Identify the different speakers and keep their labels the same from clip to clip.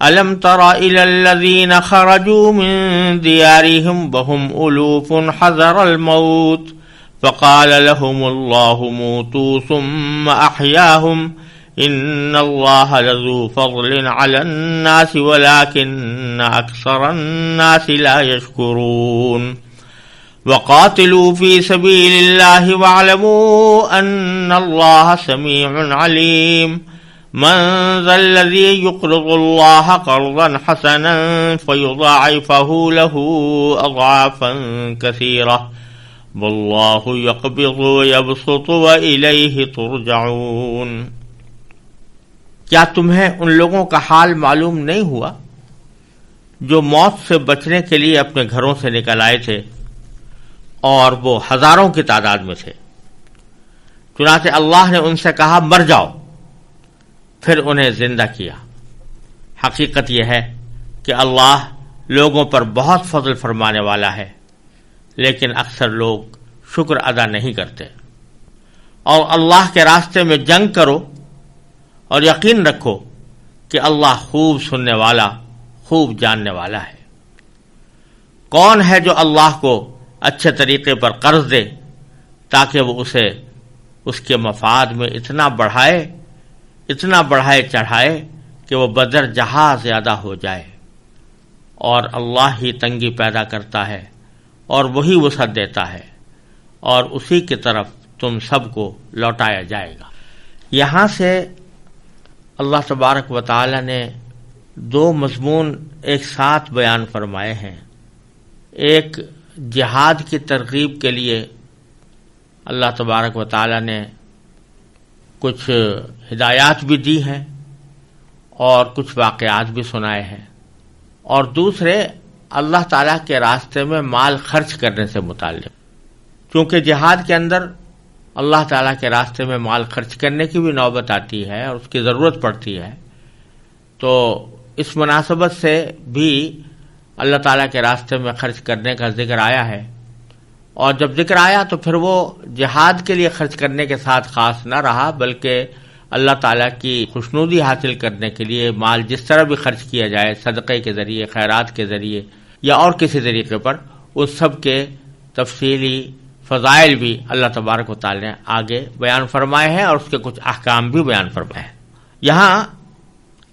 Speaker 1: ألم تر إلى الذين خرجوا من ديارهم وهم ألوف حذر الموت فقال لهم الله موتوا ثم أحياهم إن الله لذو فضل على الناس ولكن أكثر الناس لا يشكرون وقاتلوا في سبيل الله واعلموا أن الله سميع عليم من ذا الذي يقرض الله قرضا حسنا فيضاعفه له أضعافا كثيرة والله يقبض ويبسط وإليه ترجعون۔
Speaker 2: کیا تمہیں ان لوگوں کا حال معلوم نہیں ہوا جو موت سے بچنے کے لیے اپنے گھروں سے نکل آئے تھے اور وہ ہزاروں کی تعداد میں تھے؟ چنانچہ اللہ نے ان سے کہا مر جاؤ، پھر انہیں زندہ کیا۔ حقیقت یہ ہے کہ اللہ لوگوں پر بہت فضل فرمانے والا ہے، لیکن اکثر لوگ شکر ادا نہیں کرتے۔ اور اللہ کے راستے میں جنگ کرو اور یقین رکھو کہ اللہ خوب سننے والا، خوب جاننے والا ہے۔ کون ہے جو اللہ کو اچھے طریقے پر قرض دے تاکہ وہ اسے اس کے مفاد میں اتنا بڑھائے چڑھائے کہ وہ بدر جہاز زیادہ ہو جائے؟ اور اللہ ہی تنگی پیدا کرتا ہے اور وہی وسعت دیتا ہے، اور اسی کی طرف تم سب کو لوٹایا جائے گا۔ یہاں سے اللہ تبارک و تعالی نے دو مضمون ایک ساتھ بیان فرمائے ہیں۔ ایک جہاد کی ترغیب کے لیے اللہ تبارک و تعالی نے کچھ ہدایات بھی دی ہیں اور کچھ واقعات بھی سنائے ہیں، اور دوسرے اللہ تعالیٰ کے راستے میں مال خرچ کرنے سے متعلق، کیونکہ جہاد کے اندر اللہ تعالیٰ کے راستے میں مال خرچ کرنے کی بھی نوبت آتی ہے اور اس کی ضرورت پڑتی ہے، تو اس مناسبت سے بھی اللہ تعالیٰ کے راستے میں خرچ کرنے کا ذکر آیا ہے۔ اور جب ذکر آیا تو پھر وہ جہاد کے لیے خرچ کرنے کے ساتھ خاص نہ رہا، بلکہ اللہ تعالیٰ کی خوشنودی حاصل کرنے کے لیے مال جس طرح بھی خرچ کیا جائے، صدقے کے ذریعے، خیرات کے ذریعے یا اور کسی طریقے پر، اس سب کے تفصیلی فضائل بھی اللہ تبارک و تعالی نے آگے بیان فرمائے ہیں اور اس کے کچھ احکام بھی بیان فرمائے ہیں۔ یہاں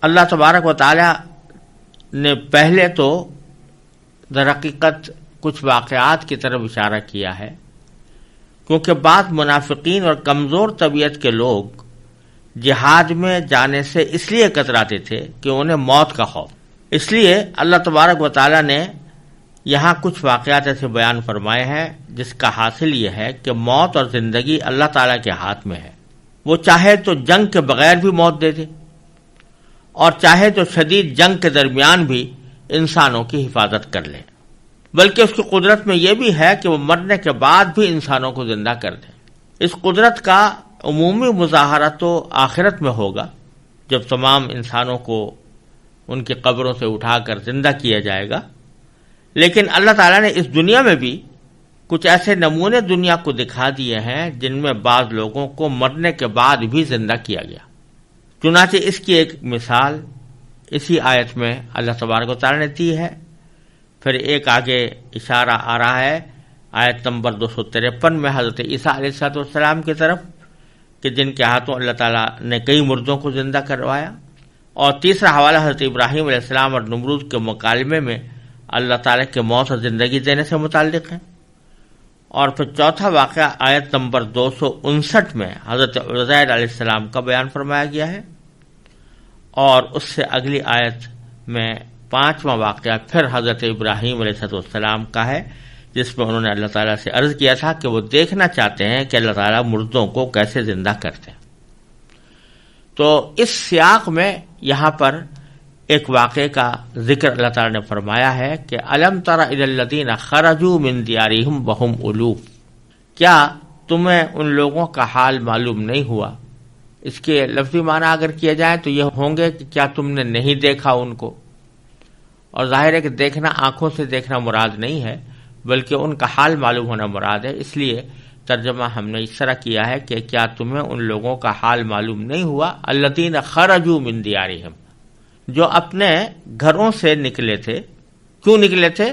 Speaker 2: اللہ تبارک و تعالی نے پہلے تو در حقیقت کچھ واقعات کی طرف اشارہ کیا ہے، کیونکہ بعض منافقین اور کمزور طبیعت کے لوگ جہاد میں جانے سے اس لیے کتراتے تھے کہ انہیں موت کا خوف، اس لیے اللہ تبارک و تعالی نے یہاں کچھ واقعات ایسے بیان فرمائے ہیں جس کا حاصل یہ ہے کہ موت اور زندگی اللہ تعالیٰ کے ہاتھ میں ہے۔ وہ چاہے تو جنگ کے بغیر بھی موت دے دے اور چاہے تو شدید جنگ کے درمیان بھی انسانوں کی حفاظت کر لے، بلکہ اس کی قدرت میں یہ بھی ہے کہ وہ مرنے کے بعد بھی انسانوں کو زندہ کر دے۔ اس قدرت کا عمومی مظاہرہ تو آخرت میں ہوگا، جب تمام انسانوں کو ان کی قبروں سے اٹھا کر زندہ کیا جائے گا، لیکن اللہ تعالیٰ نے اس دنیا میں بھی کچھ ایسے نمونے دنیا کو دکھا دیے ہیں جن میں بعض لوگوں کو مرنے کے بعد بھی زندہ کیا گیا۔ چنانچہ اس کی ایک مثال اسی آیت میں اللہ تبارک و تعالیٰ نے دی ہے۔ پھر ایک آگے اشارہ آ رہا ہے آیت نمبر 253 میں حضرت عیسیٰ علیہ السلام کی طرف کہ جن کے ہاتھوں اللہ تعالیٰ نے کئی مردوں کو زندہ کروایا، اور تیسرا حوالہ حضرت ابراہیم علیہ السلام اور نمرود کے مکالمے میں اللہ تعالیٰ کے موت اور زندگی دینے سے متعلق ہے، اور پھر چوتھا واقعہ آیت نمبر 259 میں حضرت عزیر علیہ السلام کا بیان فرمایا گیا ہے، اور اس سے اگلی آیت میں پانچواں واقعہ پھر حضرت ابراہیم علیہ السلام کا ہے، جس میں انہوں نے اللہ تعالیٰ سے عرض کیا تھا کہ وہ دیکھنا چاہتے ہیں کہ اللہ تعالیٰ مردوں کو کیسے زندہ کرتے ہیں۔ تو اس سیاق میں یہاں پر ایک واقعے کا ذکر اللہ تعالیٰ نے فرمایا ہے کہ الم تر الی الذین خرجوا من دیارہم وہم الوف، کیا تمہیں ان لوگوں کا حال معلوم نہیں ہوا؟ اس کے لفظی معنی اگر کیا جائے تو یہ ہوں گے کہ کیا تم نے نہیں دیکھا ان کو، اور ظاہر ہے کہ دیکھنا آنکھوں سے دیکھنا مراد نہیں ہے بلکہ ان کا حال معلوم ہونا مراد ہے، اس لیے ترجمہ ہم نے اس طرح کیا ہے کہ کیا تمہیں ان لوگوں کا حال معلوم نہیں ہوا الذین خرجوا من دیارہم، جو اپنے گھروں سے نکلے تھے. کیوں نکلے تھے؟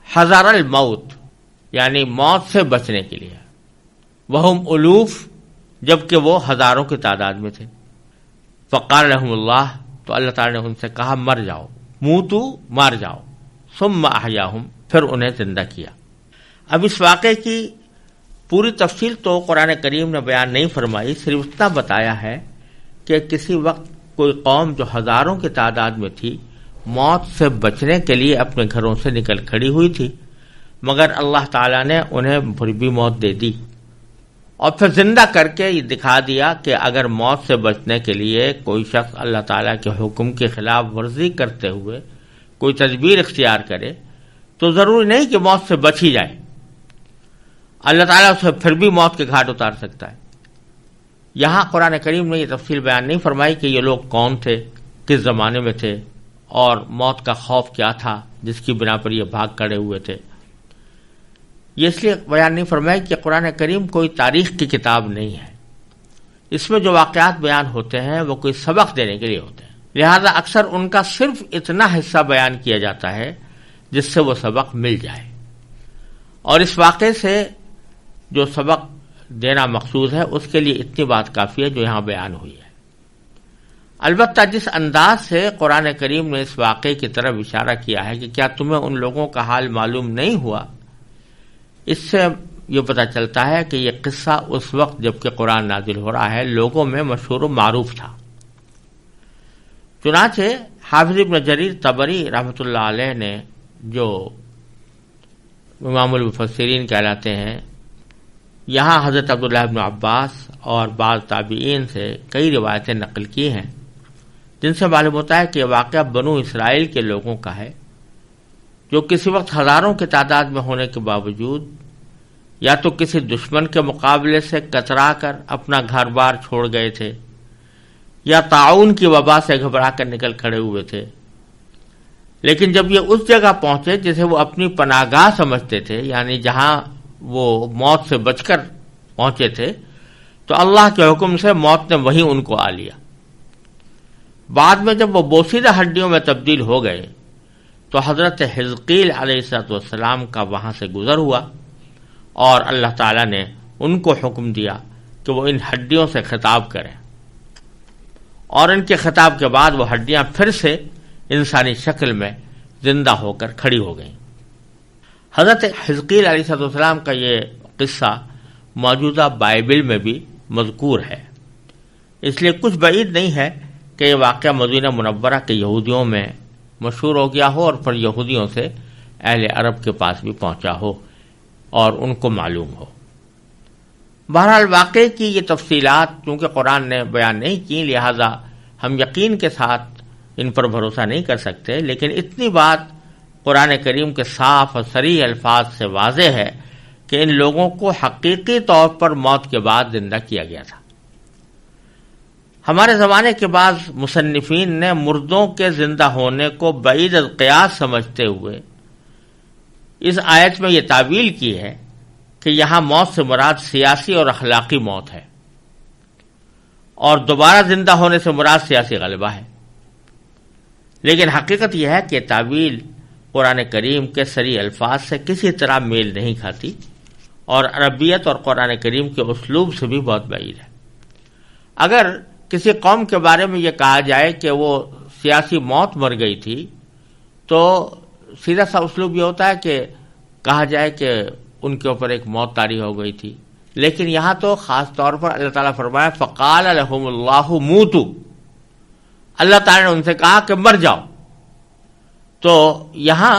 Speaker 2: حذر الموت، یعنی موت سے بچنے کے لیے. وہم الوف، جبکہ وہ ہزاروں کی تعداد میں تھے. فقال لهم اللہ، تو اللہ تعالی نے ان سے کہا مر جاؤ، موتو، مار جاؤ. ثم احیاہم، پھر انہیں زندہ کیا. اب اس واقعے کی پوری تفصیل تو قرآن کریم نے بیان نہیں فرمائی، صرف اتنا بتایا ہے کہ کسی وقت کوئی قوم جو ہزاروں کی تعداد میں تھی موت سے بچنے کے لیے اپنے گھروں سے نکل کھڑی ہوئی تھی، مگر اللہ تعالیٰ نے انہیں بھی موت دے دی اور پھر زندہ کر کے یہ دکھا دیا کہ اگر موت سے بچنے کے لیے کوئی شخص اللہ تعالیٰ کے حکم کی خلاف ورزی کرتے ہوئے کوئی تدبیر اختیار کرے تو ضروری نہیں کہ موت سے بچ ہی جائے، اللہ تعالیٰ اسے پھر بھی موت کے گھاٹ اتار سکتا ہے. یہاں قرآن کریم نے یہ تفصیل بیان نہیں فرمائی کہ یہ لوگ کون تھے، کس زمانے میں تھے اور موت کا خوف کیا تھا جس کی بنا پر یہ بھاگ کھڑے ہوئے تھے. یہ اس لیے بیان نہیں فرمائی کہ قرآن کریم کوئی تاریخ کی کتاب نہیں ہے، اس میں جو واقعات بیان ہوتے ہیں وہ کوئی سبق دینے کے لیے ہوتے ہیں، لہذا اکثر ان کا صرف اتنا حصہ بیان کیا جاتا ہے جس سے وہ سبق مل جائے، اور اس واقعے سے جو سبق دینا مقصود ہے اس کے لیے اتنی بات کافی ہے جو یہاں بیان ہوئی ہے. البتہ جس انداز سے قرآن کریم نے اس واقعے کی طرف اشارہ کیا ہے کہ کیا تمہیں ان لوگوں کا حال معلوم نہیں ہوا، اس سے یہ پتہ چلتا ہے کہ یہ قصہ اس وقت جب کہ قرآن نازل ہو رہا ہے لوگوں میں مشہور و معروف تھا. چنانچہ حافظ ابن جریر طبری رحمۃ اللہ علیہ نے، جو امام المفسرین کہلاتے ہیں، یہاں حضرت عبداللہ ابن عباس اور بعض تابعین سے کئی روایتیں نقل کی ہیں جن سے معلوم ہوتا ہے کہ یہ واقعہ بنو اسرائیل کے لوگوں کا ہے جو کسی وقت ہزاروں کی تعداد میں ہونے کے باوجود یا تو کسی دشمن کے مقابلے سے کترا کر اپنا گھر بار چھوڑ گئے تھے یا طاعون کی وبا سے گھبرا کر نکل کھڑے ہوئے تھے، لیکن جب یہ اس جگہ پہنچے جسے وہ اپنی پناہ گاہ سمجھتے تھے، یعنی جہاں وہ موت سے بچ کر پہنچے تھے، تو اللہ کے حکم سے موت نے وہیں ان کو آ لیا. بعد میں جب وہ بوسیدہ ہڈیوں میں تبدیل ہو گئے تو حضرت حزقیل علیہ السلام کا وہاں سے گزر ہوا اور اللہ تعالیٰ نے ان کو حکم دیا کہ وہ ان ہڈیوں سے خطاب کریں، اور ان کے خطاب کے بعد وہ ہڈیاں پھر سے انسانی شکل میں زندہ ہو کر کھڑی ہو گئیں. حضرت حزقیل علیہ السلام کا یہ قصہ موجودہ بائبل میں بھی مذکور ہے، اس لیے کچھ بعید نہیں ہے کہ یہ واقعہ مدینہ منورہ کے یہودیوں میں مشہور ہو گیا ہو اور پھر یہودیوں سے اہل عرب کے پاس بھی پہنچا ہو اور ان کو معلوم ہو. بہرحال واقعے کی یہ تفصیلات چونکہ قرآن نے بیان نہیں کی، لہذا ہم یقین کے ساتھ ان پر بھروسہ نہیں کر سکتے، لیکن اتنی بات قرآن کریم کے صاف اور صریح الفاظ سے واضح ہے کہ ان لوگوں کو حقیقی طور پر موت کے بعد زندہ کیا گیا تھا. ہمارے زمانے کے بعض مصنفین نے مردوں کے زندہ ہونے کو بعید القیاس سمجھتے ہوئے اس آیت میں یہ تعویل کی ہے کہ یہاں موت سے مراد سیاسی اور اخلاقی موت ہے اور دوبارہ زندہ ہونے سے مراد سیاسی غلبہ ہے. لیکن حقیقت یہ ہے کہ تعویل قرآن کریم کے صریح الفاظ سے کسی طرح میل نہیں کھاتی اور عربیت اور قرآن کریم کے اسلوب سے بھی بہت بعید ہے. اگر کسی قوم کے بارے میں یہ کہا جائے کہ وہ سیاسی موت مر گئی تھی تو سیدھا سا اسلوب یہ ہوتا ہے کہ کہا جائے کہ ان کے اوپر ایک موت طاری ہو گئی تھی، لیکن یہاں تو خاص طور پر اللہ تعالیٰ فرمایا فقال لهم اللہ موتوا، اللہ تعالیٰ نے ان سے کہا کہ مر جاؤ. تو یہاں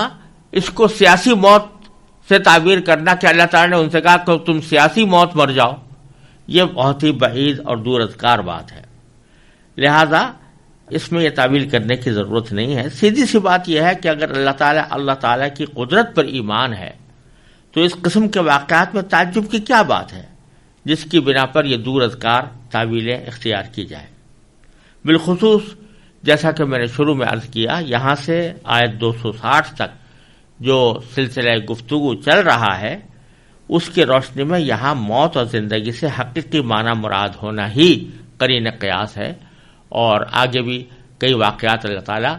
Speaker 2: اس کو سیاسی موت سے تعبیر کرنا کہ اللہ تعالیٰ نے ان سے کہا کہ تم سیاسی موت مر جاؤ، یہ بہت ہی بعید اور دور ازکار بات ہے. لہذا اس میں یہ تعبیر کرنے کی ضرورت نہیں ہے. سیدھی سی بات یہ ہے کہ اگر اللہ تعالیٰ کی قدرت پر ایمان ہے تو اس قسم کے واقعات میں تعجب کی کیا بات ہے جس کی بنا پر یہ دور ازکار تعویلیں اختیار کی جائے. بالخصوص جیسا کہ میں نے شروع میں عرض کیا، یہاں سے آیت 260 تک جو سلسلہ گفتگو چل رہا ہے اس کی روشنی میں یہاں موت اور زندگی سے حقیقی معنی مراد ہونا ہی قرین قیاس ہے، اور آگے بھی کئی واقعات اللہ تعالیٰ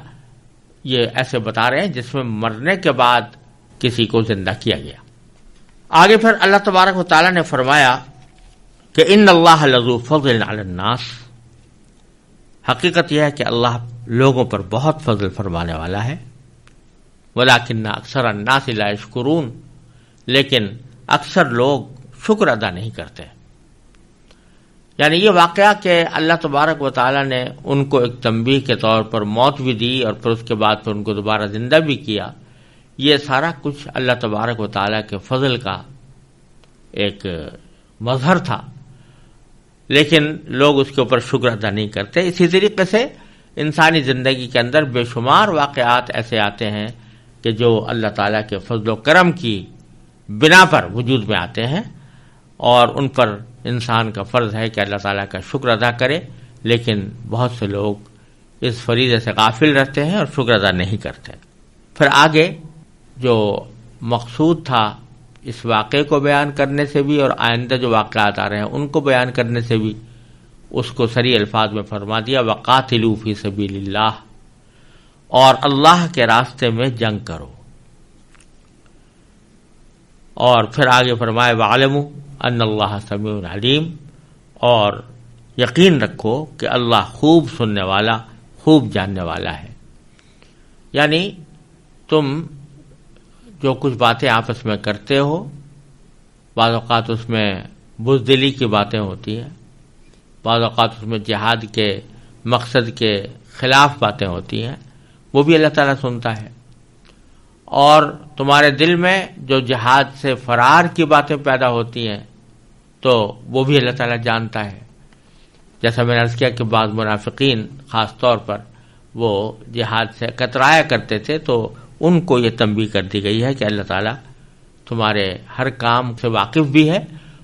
Speaker 2: یہ ایسے بتا رہے ہیں جس میں مرنے کے بعد کسی کو زندہ کیا گیا۔ آگے پھر اللہ تبارک و تعالیٰ نے فرمایا کہ ان اللہ لذو فضل علی الناس، حقیقت یہ ہے کہ اللہ لوگوں پر بہت فضل فرمانے والا ہے، ولکن اکثر الناس لا یشکرون، لیکن اکثر لوگ شکر ادا نہیں کرتے۔ یعنی یہ واقعہ کہ اللہ تبارک و تعالیٰ نے ان کو ایک تنبیہ کے طور پر موت بھی دی اور پھر اس کے بعد پھر ان کو دوبارہ زندہ بھی کیا، یہ سارا کچھ اللہ تبارک و تعالیٰ کے فضل کا ایک مظہر تھا، لیکن لوگ اس کے اوپر شکر ادا نہیں کرتے۔ اسی طریقے سے انسانی زندگی کے اندر بے شمار واقعات ایسے آتے ہیں کہ جو اللہ تعالیٰ کے فضل و کرم کی بنا پر وجود میں آتے ہیں، اور ان پر انسان کا فرض ہے کہ اللہ تعالیٰ کا شکر ادا کرے، لیکن بہت سے لوگ اس فریضے سے غافل رہتے ہیں اور شکر ادا نہیں کرتے۔ پھر آگے جو مقصود تھا اس واقعے کو بیان کرنے سے بھی اور آئندہ جو واقعات آ رہے ہیں ان کو بیان کرنے سے بھی، اس کو صریح الفاظ میں فرما دیا وَقَاتِلُوا فِي سَبِيلِ اللَّهِ، اور اللہ کے راستے میں جنگ کرو۔ اور پھر آگے فرمائے وَعَلَمُوا أَنَّ اللَّهَ سَمِيعٌ عَلِيمٌ، اور یقین رکھو کہ اللہ خوب سننے والا، خوب جاننے والا ہے۔ یعنی تم جو کچھ باتیں آپس میں کرتے ہو، بعض اوقات اس میں بزدلی کی باتیں ہوتی ہیں، بعض اوقات اس میں جہاد کے مقصد کے خلاف باتیں ہوتی ہیں، وہ بھی اللہ تعالیٰ سنتا ہے۔ اور تمہارے دل میں جو جہاد سے فرار کی باتیں پیدا ہوتی ہیں تو وہ بھی اللہ تعالیٰ جانتا ہے۔ جیسا میں نے عرض کیا کہ بعض منافقین خاص طور پر وہ جہاد سے کترایا کرتے تھے، تو ان کو یہ تنبیہ کر دی گئی ہے کہ اللہ تعالیٰ تمہارے ہر کام سے واقف بھی ہے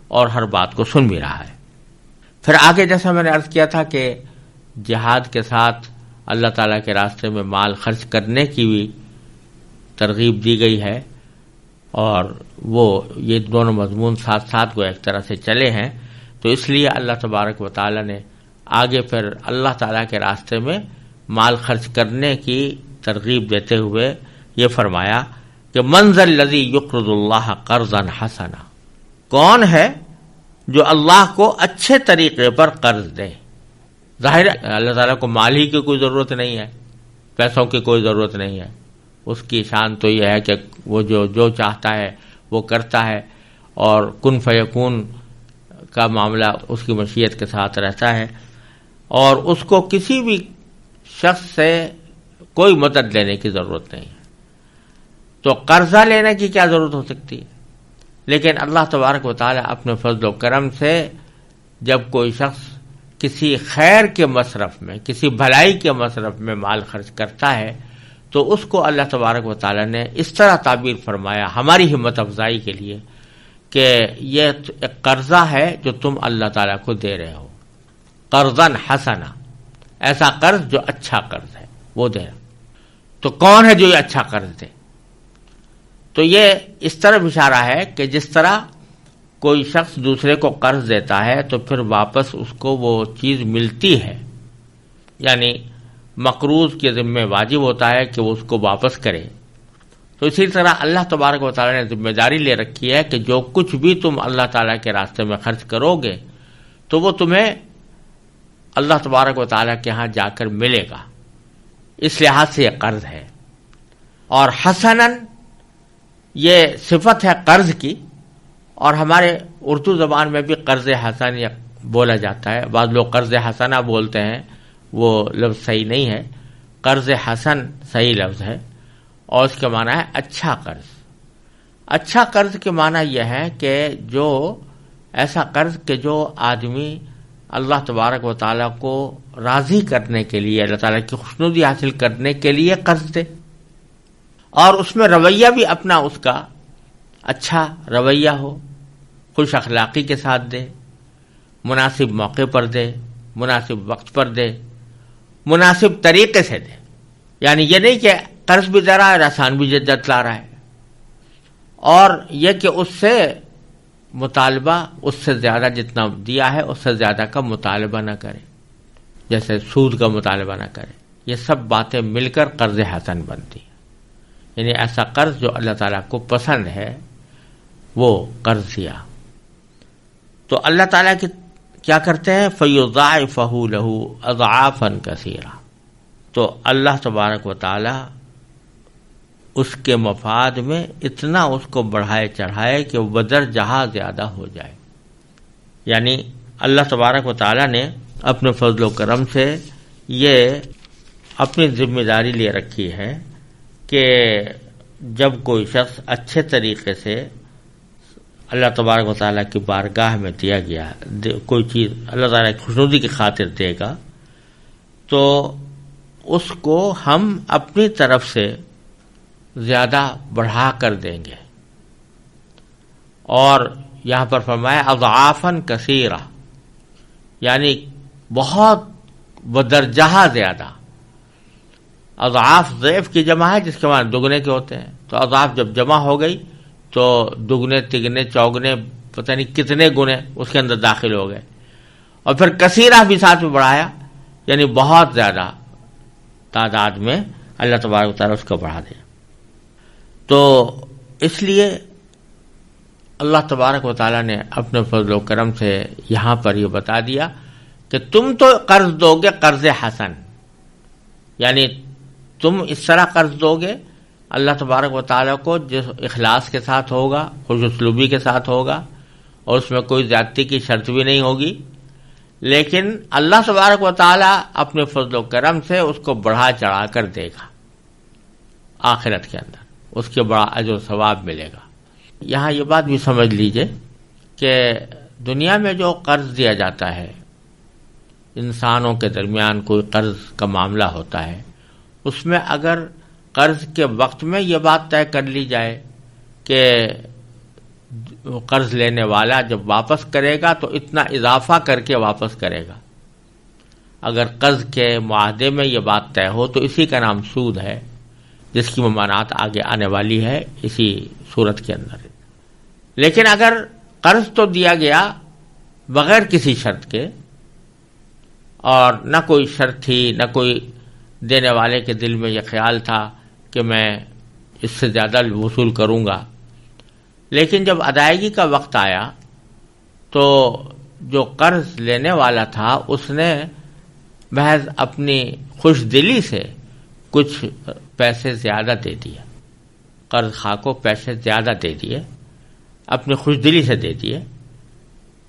Speaker 2: اور ہر بات کو سن بھی رہا ہے۔ پھر آگے جیسا میں نے عرض کیا تھا کہ جہاد کے ساتھ اللہ تعالیٰ کے راستے میں مال خرچ کرنے کی بھی ترغیب دی گئی ہے، اور وہ یہ دونوں مضمون ساتھ ساتھ کو ایک طرح سے چلے ہیں، تو اس لیے اللہ تبارک و تعالیٰ نے آگے پھر اللہ تعالیٰ کے راستے میں مال خرچ کرنے کی ترغیب دیتے ہوئے یہ فرمایا کہ من ذا الذی یقرض اللہ قرضا حسنا، کون ہے جو اللہ کو اچھے طریقے پر قرض دے۔ ظاہر ہے اللہ تعالیٰ کو مال ہی کی کوئی ضرورت نہیں ہے، پیسوں کی کوئی ضرورت نہیں ہے، اس کی شان تو یہ ہے کہ وہ جو چاہتا ہے وہ کرتا ہے، اور کن فیکون کا معاملہ اس کی مشیت کے ساتھ رہتا ہے، اور اس کو کسی بھی شخص سے کوئی مدد لینے کی ضرورت نہیں ہے۔ تو قرضہ لینے کی کیا ضرورت ہو سکتی ہے؟ لیکن اللہ تبارک و تعالیٰ اپنے فضل و کرم سے جب کوئی شخص کسی خیر کے مصرف میں، کسی بھلائی کے مصرف میں مال خرچ کرتا ہے تو اس کو اللہ تبارک و تعالیٰ نے اس طرح تعبیر فرمایا ہماری ہمت افزائی کے لیے کہ یہ ایک قرضہ ہے جو تم اللہ تعالیٰ کو دے رہے ہو، قرضاً حسنا، ایسا قرض جو اچھا قرض ہے وہ دے رہا۔ تو کون ہے جو یہ اچھا قرض دے؟ تو یہ اس طرح اشارہ ہے کہ جس طرح کوئی شخص دوسرے کو قرض دیتا ہے تو پھر واپس اس کو وہ چیز ملتی ہے، یعنی مقروض کے ذمہ واجب ہوتا ہے کہ وہ اس کو واپس کرے، تو اسی طرح اللہ تبارک و تعالیٰ نے ذمہ داری لے رکھی ہے کہ جو کچھ بھی تم اللہ تعالیٰ کے راستے میں خرچ کرو گے تو وہ تمہیں اللہ تبارک و تعالیٰ کے ہاں جا کر ملے گا، اس لحاظ سے یہ قرض ہے۔ اور حسناً یہ صفت ہے قرض کی، اور ہمارے اردو زبان میں بھی قرض حسن بولا جاتا ہے، بعض لوگ قرض حسنہ بولتے ہیں، وہ لفظ صحیح نہیں ہے، قرض حسن صحیح لفظ ہے، اور اس کا معنی ہے اچھا قرض۔ اچھا قرض کے معنی یہ ہے کہ جو ایسا قرض کہ جو آدمی اللہ تبارک و تعالیٰ کو راضی کرنے کے لیے، اللہ تعالیٰ کی خوشنودی حاصل کرنے کے لیے قرض دے، اور اس میں رویہ بھی اپنا اس کا اچھا رویہ ہو، خوش اخلاقی کے ساتھ دے، مناسب موقع پر دے، مناسب وقت پر دے، مناسب طریقے سے دے۔ یعنی یہ نہیں کہ قرض بھی دے رہا ہے اور آسان بھی جتلا رہا ہے، اور یہ کہ اس سے مطالبہ اس سے زیادہ جتنا دیا ہے اس سے زیادہ کا مطالبہ نہ کرے، جیسے سود کا مطالبہ نہ کرے، یہ سب باتیں مل کر قرض حسن بنتی ہیں. یعنی ایسا قرض جو اللہ تعالیٰ کو پسند ہے وہ قرض دیا تو اللہ تعالیٰ کی کیا کرتے ہیں؟ فَيُضَاعِفَهُ لَهُ أَضْعَافًا كَثِيرًا. تو اللہ تبارک و تعالیٰ اس کے مفاد میں اتنا اس کو بڑھائے چڑھائے کہ وہ بدر جہاں زیادہ ہو جائے. یعنی اللہ تبارک و تعالیٰ نے اپنے فضل و کرم سے یہ اپنی ذمہ داری لے رکھی ہے کہ جب کوئی شخص اچھے طریقے سے اللہ تبارک و تعالیٰ کی بارگاہ میں دیا گیا کوئی چیز اللہ تعالیٰ کی خوشنودی کی خاطر دے گا تو اس کو ہم اپنی طرف سے زیادہ بڑھا کر دیں گے. اور یہاں پر فرمایا اضعافاً کثیرہ، یعنی بہت بدرجہ زیادہ. اضعاف ضعف کی جمع ہے جس کے معنی دگنے کے ہوتے ہیں. تو اضعاف جب جمع ہو گئی تو دگنے تگنے چوگنے پتہ نہیں کتنے گنے اس کے اندر داخل ہو گئے. اور پھر کثیرہ بھی ساتھ میں بڑھایا، یعنی بہت زیادہ تعداد میں اللہ تبارک و تعالیٰ اس کو بڑھا دیا. تو اس لیے اللہ تبارک و تعالیٰ نے اپنے فضل و کرم سے یہاں پر یہ بتا دیا کہ تم تو قرض دو گے قرض حسن، یعنی تم اس طرح قرض دو گے اللہ تبارک و تعالیٰ کو جس اخلاص کے ساتھ ہوگا، خوش اسلوبی کے ساتھ ہوگا، اور اس میں کوئی زیادتی کی شرط بھی نہیں ہوگی. لیکن اللہ تبارک و تعالیٰ اپنے فضل و کرم سے اس کو بڑھا چڑھا کر دے گا. آخرت کے اندر اس کے بڑا اجر و ثواب ملے گا. یہاں یہ بات بھی سمجھ لیجئے کہ دنیا میں جو قرض دیا جاتا ہے، انسانوں کے درمیان کوئی قرض کا معاملہ ہوتا ہے، اس میں اگر قرض کے وقت میں یہ بات طے کر لی جائے کہ قرض لینے والا جب واپس کرے گا تو اتنا اضافہ کر کے واپس کرے گا، اگر قرض کے معاہدے میں یہ بات طے ہو تو اسی کا نام سود ہے، جس کی ممانعت آگے آنے والی ہے اسی صورت کے اندر. لیکن اگر قرض تو دیا گیا بغیر کسی شرط کے، اور نہ کوئی شرط تھی، نہ کوئی دینے والے کے دل میں یہ خیال تھا کہ میں اس سے زیادہ وصول کروں گا، لیکن جب ادائیگی کا وقت آیا تو جو قرض لینے والا تھا اس نے محض اپنی خوش دلی سے کچھ پیسے زیادہ دے دیے، قرض خواہ کو پیسے زیادہ دے دیے، اپنی خوش دلی سے دے دیے.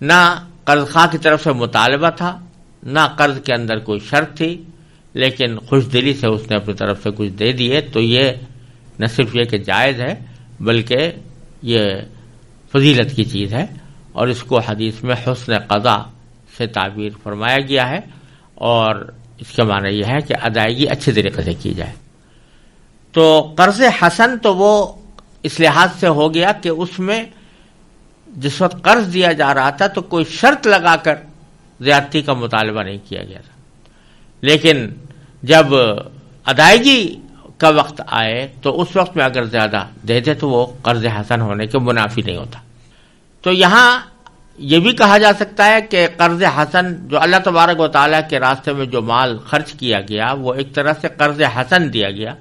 Speaker 2: نہ قرض خواہ کی طرف سے مطالبہ تھا، نہ قرض کے اندر کوئی شرط تھی، لیکن خوش دلی سے اس نے اپنی طرف سے کچھ دے دیے. تو یہ نہ صرف یہ کہ جائز ہے بلکہ یہ فضیلت کی چیز ہے، اور اس کو حدیث میں حسن قضا سے تعبیر فرمایا گیا ہے، اور اس کا معنی یہ ہے کہ ادائیگی اچھے طریقے سے کی جائے. تو قرض حسن تو وہ اس لحاظ سے ہو گیا کہ اس میں جس وقت قرض دیا جا رہا تھا تو کوئی شرط لگا کر زیادتی کا مطالبہ نہیں کیا گیا تھا، لیکن جب ادائیگی کا وقت آئے تو اس وقت میں اگر زیادہ دے دے تو وہ قرض حسن ہونے کے منافی نہیں ہوتا. تو یہاں یہ بھی کہا جا سکتا ہے کہ قرض حسن جو اللہ تبارک و تعالیٰ کے راستے میں جو مال خرچ کیا گیا وہ ایک طرح سے قرض حسن دیا گیا،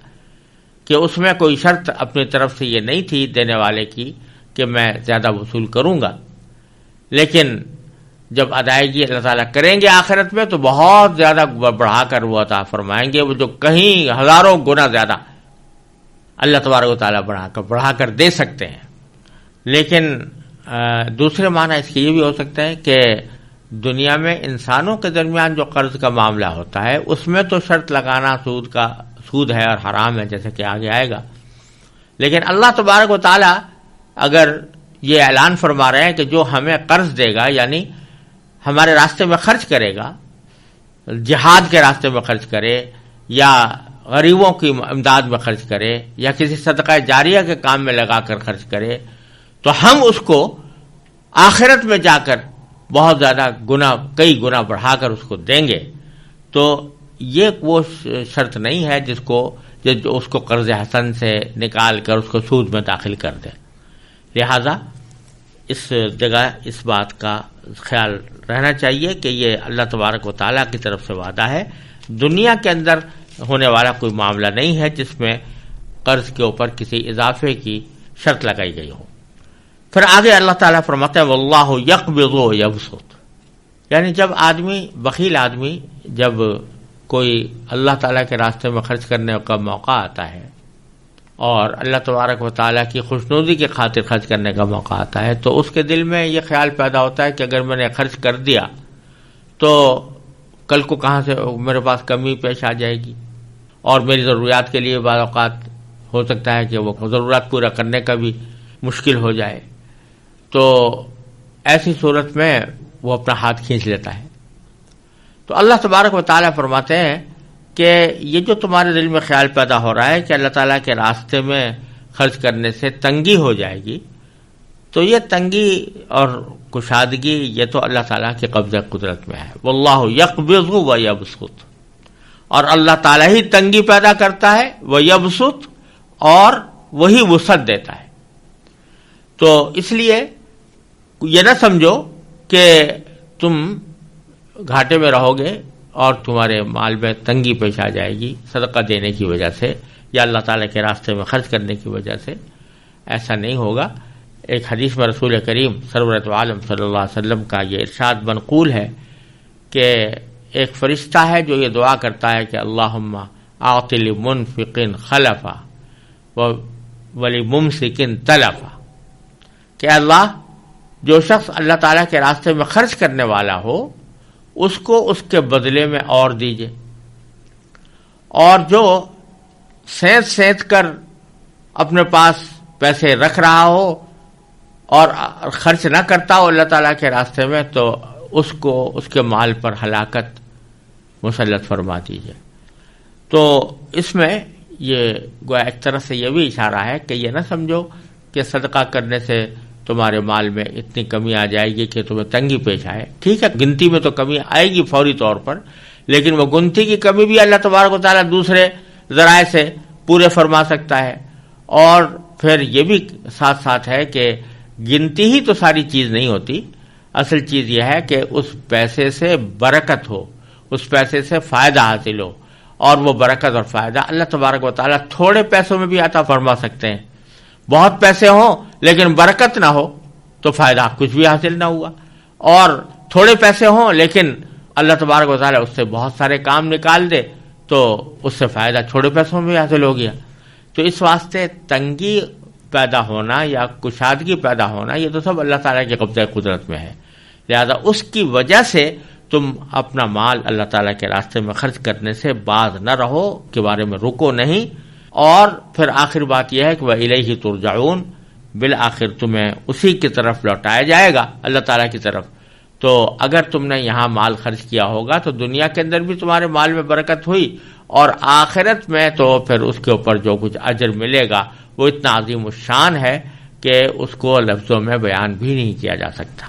Speaker 2: کہ اس میں کوئی شرط اپنی طرف سے یہ نہیں تھی دینے والے کی کہ میں زیادہ وصول کروں گا، لیکن جب ادائیگی اللہ تعالیٰ کریں گے آخرت میں تو بہت زیادہ بڑھا کر وہ عطا فرمائیں گے، وہ جو کہیں ہزاروں گنا زیادہ اللہ تبارک و تعالیٰ بڑھا کر دے سکتے ہیں. لیکن دوسرے معنی اس کی یہ بھی ہو سکتا ہے کہ دنیا میں انسانوں کے درمیان جو قرض کا معاملہ ہوتا ہے اس میں تو شرط لگانا سود ہے اور حرام ہے، جیسے کہ آگے آئے گا. لیکن اللہ تبارک و تعالیٰ اگر یہ اعلان فرما رہے ہیں کہ جو ہمیں قرض دے گا، یعنی ہمارے راستے میں خرچ کرے گا، جہاد کے راستے میں خرچ کرے، یا غریبوں کی امداد میں خرچ کرے، یا کسی صدقہ جاریہ کے کام میں لگا کر خرچ کرے، تو ہم اس کو آخرت میں جا کر بہت زیادہ کئی گنا بڑھا کر اس کو دیں گے. تو یہ وہ شرط نہیں ہے جس کو اس کو قرض حسن سے نکال کر اس کو سود میں داخل کر دے. لہذا اس جگہ اس بات کا خیال رہنا چاہیے کہ یہ اللہ تبارک و تعالیٰ کی طرف سے وعدہ ہے. دنیا کے اندر
Speaker 1: ہونے والا کوئی معاملہ نہیں ہے جس میں قرض کے اوپر کسی اضافے کی شرط لگائی گئی ہو۔ پھر آگے اللہ تعالیٰ فرماتا ہے واللہ یقبض و یبسط، یعنی جب بخیل آدمی جب کوئی اللہ تعالیٰ کے راستے میں خرچ کرنے کا موقع آتا ہے اور اللہ تبارک و تعالیٰ کی خوشنودی کی خاطر خرچ کرنے کا موقع آتا ہے تو اس کے دل میں یہ خیال پیدا ہوتا ہے کہ اگر میں نے خرچ کر دیا تو کل کو کہاں سے میرے پاس کمی پیش آ جائے گی، اور میری ضروریات کے لیے بعض اوقات ہو سکتا ہے کہ وہ ضرورت پورا کرنے کا بھی مشکل ہو جائے، تو ایسی صورت میں وہ اپنا ہاتھ کھینچ لیتا ہے۔ تو اللہ تبارک و تعالیٰ فرماتے ہیں کہ یہ جو تمہارے دل میں خیال پیدا ہو رہا ہے کہ اللہ تعالیٰ کے راستے میں خرچ کرنے سے تنگی ہو جائے گی، تو یہ تنگی اور کشادگی یہ تو اللہ تعالیٰ کے قبضہ قدرت میں ہے۔ واللہ یقبض و یبسط، اور اللہ تعالیٰ ہی تنگی پیدا کرتا ہے، وہ یبسط، اور وہی وسعت دیتا ہے۔ تو اس لیے یہ نہ سمجھو کہ تم گھاٹے میں رہو گے اور تمہارے مال میں تنگی پیش آ جائے گی صدقہ دینے کی وجہ سے یا اللہ تعالیٰ کے راستے میں خرچ کرنے کی وجہ سے، ایسا نہیں ہوگا۔ ایک حدیث میں رسول کریم سرورت عالم صلی اللہ علیہ وسلم کا یہ ارشاد منقول ہے کہ ایک فرشتہ ہے جو یہ دعا کرتا ہے کہ اللہم اعط لمنفق خلفا ولممسک تلفا، کہ اللہ جو شخص اللہ تعالیٰ کے راستے میں خرچ کرنے والا ہو اس کو اس کے بدلے میں اور دیجئے، اور جو سینت سینت کر اپنے پاس پیسے رکھ رہا ہو اور خرچ نہ کرتا ہو اللہ تعالیٰ کے راستے میں تو اس کو اس کے مال پر ہلاکت مسلط فرما دیجئے۔ تو اس میں یہ گویا ایک طرح سے یہ بھی اشارہ ہے کہ یہ نہ سمجھو کہ صدقہ کرنے سے تمہارے مال میں اتنی کمی آ جائے گی کہ تمہیں تنگی پیش آئے۔ ٹھیک ہے، گنتی میں تو کمی آئے گی فوری طور پر، لیکن وہ گنتی کی کمی بھی اللہ تبارک و تعالیٰ دوسرے ذرائع سے پورے فرما سکتا ہے۔ اور پھر یہ بھی ساتھ ساتھ ہے کہ گنتی ہی تو ساری چیز نہیں ہوتی، اصل چیز یہ ہے کہ اس پیسے سے برکت ہو، اس پیسے سے فائدہ حاصل ہو، اور وہ برکت اور فائدہ اللہ تبارک و تعالیٰ تھوڑے پیسوں میں بھی عطا فرما سکتے ہیں۔ بہت پیسے ہوں لیکن برکت نہ ہو تو فائدہ کچھ بھی حاصل نہ ہوا، اور تھوڑے پیسے ہوں لیکن اللہ تبارک و تعالیٰ اس سے بہت سارے کام نکال دے تو اس سے فائدہ تھوڑے پیسوں میں بھی حاصل ہو گیا۔ تو اس واسطے تنگی پیدا ہونا یا کشادگی پیدا ہونا یہ تو سب اللہ تعالیٰ کے قبضہ قدرت میں ہے، لہذا اس کی وجہ سے تم اپنا مال اللہ تعالیٰ کے راستے میں خرچ کرنے سے باز نہ رہو، کے بارے میں رکو نہیں۔ اور پھر آخر بات یہ ہے کہ وَإِلَيْهِ تُرْجَعُونَ، بالآخر تمہیں اسی کی طرف لوٹایا جائے گا، اللہ تعالیٰ کی طرف۔ تو اگر تم نے یہاں مال خرچ کیا ہوگا تو دنیا کے اندر بھی تمہارے مال میں برکت ہوئی، اور آخرت میں تو پھر اس کے اوپر جو کچھ اجر ملے گا وہ اتنا عظیم الشان ہے کہ اس کو لفظوں میں بیان بھی نہیں کیا جا سکتا۔